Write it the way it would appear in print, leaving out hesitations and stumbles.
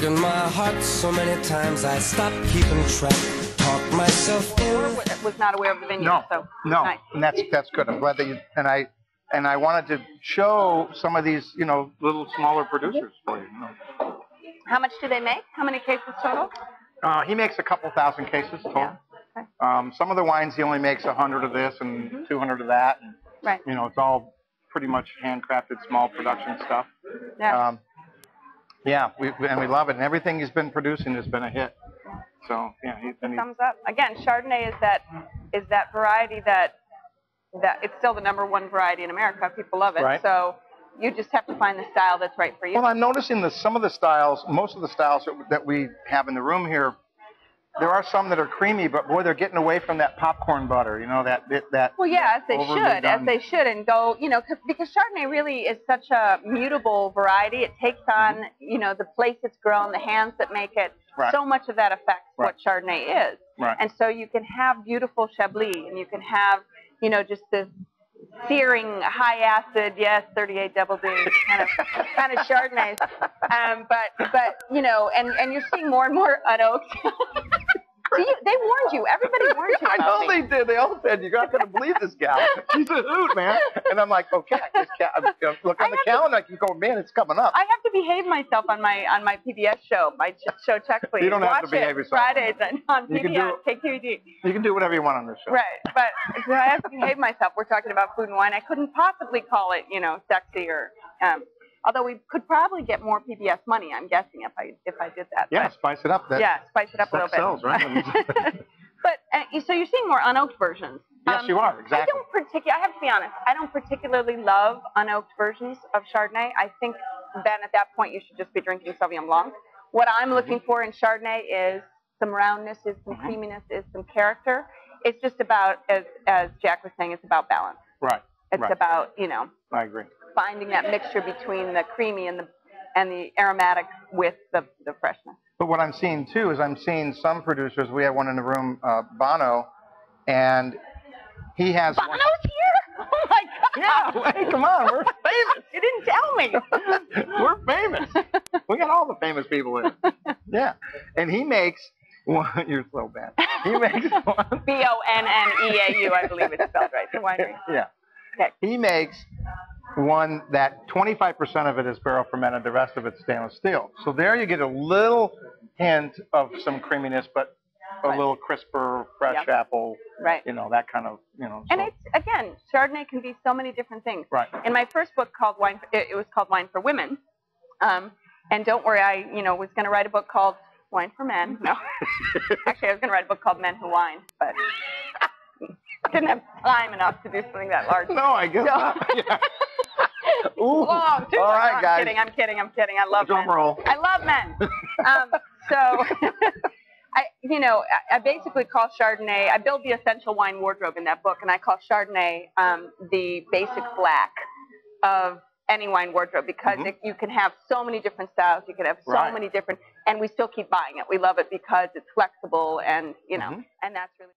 broken my heart so many times I stopped keeping track. Talk myself in. Was not aware of the vineyard. No, so no, nice. and that's good. I'm glad that you and I wanted to show some of these, you know, little smaller producers for you. How much do they make? How many cases total? He makes a couple thousand cases total. Yeah. Okay. Some of the wines he only makes 100 of this and 200 of that. And, right. You know, it's all pretty much handcrafted, small production stuff. Yeah. Yeah, we love it, and everything he's been producing has been a hit. So yeah, thumbs up. Again, Chardonnay is that variety that it's still the #1 variety in America. People love it. Right. So you just have to find the style that's right for you. Well, I'm noticing that some of the styles, most of the styles that we have in the room here, there are some that are creamy, but boy, they're getting away from that popcorn butter. You know, that. Well, yeah, that as they should, and go, you know, because Chardonnay really is such a mutable variety. It takes on, you know, the place it's grown, the hands that make it. Right. So much of that affects what Chardonnay is. Right. And so you can have beautiful Chablis, and you can have, you know, just this searing, high acid, yes, 38 double D kind of Chardonnays. But you know, and you're seeing more and more unoaked. They warned you. Everybody warned you. I know they did. They all said, "You're not going to believe this gal. She's a hoot, man." And I'm like, "Okay, I just look on the calendar. I can go, man, it's coming up." I have to behave myself on my PBS show, my show Check Please. You don't have to behave yourself. Fridays on PBS, KQED. You can do whatever you want on this show. Right, but I have to behave myself. We're talking about food and wine. I couldn't possibly call it, you know, sexy or. Although we could probably get more PBS money, I'm guessing, if I did that. Yeah, spice it up. Spice it up a little bit. Sells, right? But so you're seeing more unoaked versions. Yes, you are, exactly. I have to be honest, I don't particularly love unoaked versions of Chardonnay. I think then at that point you should just be drinking Sauvignon Blanc. What I'm looking for in Chardonnay is some roundness, is some creaminess, is some character. It's just about, as Jack was saying, it's about balance. Right. It's about, you know. I agree. Finding that mixture between the creamy and the aromatic with the freshness. But what I'm seeing too is I'm seeing some producers. We have one in the room, Bono, and he has. Bono's here? Oh my God! Yeah, hey, come on, we're famous. You didn't tell me. We're famous. We got all the famous people in. Yeah, and he makes one. You're so bad. He makes one. BONNEAU, I believe it's spelled right. The winery. Yeah. Okay. He makes one that 25% of it is barrel fermented, the rest of it's stainless steel. So there you get a little hint of some creaminess, but a little crisper, fresh apple, you know, that kind of, you know. And it's, again, Chardonnay can be so many different things. Right. In my first book called it was called Wine for Women. And don't worry, I, you know, was going to write a book called Wine for Men. No. Actually, I was going to write a book called Men Who Wine, but didn't have time enough to do something that large. No, I guess not. Yeah. Ooh. Long, too all long. right, No, guys. I'm kidding. I love Drum men. roll. I love men. So, I basically call Chardonnay, I build the essential wine wardrobe in that book, and I call Chardonnay the basic black of any wine wardrobe, because you can have so many different styles, you can have so many different, and we still keep buying it. We love it because it's flexible and, you know, and that's really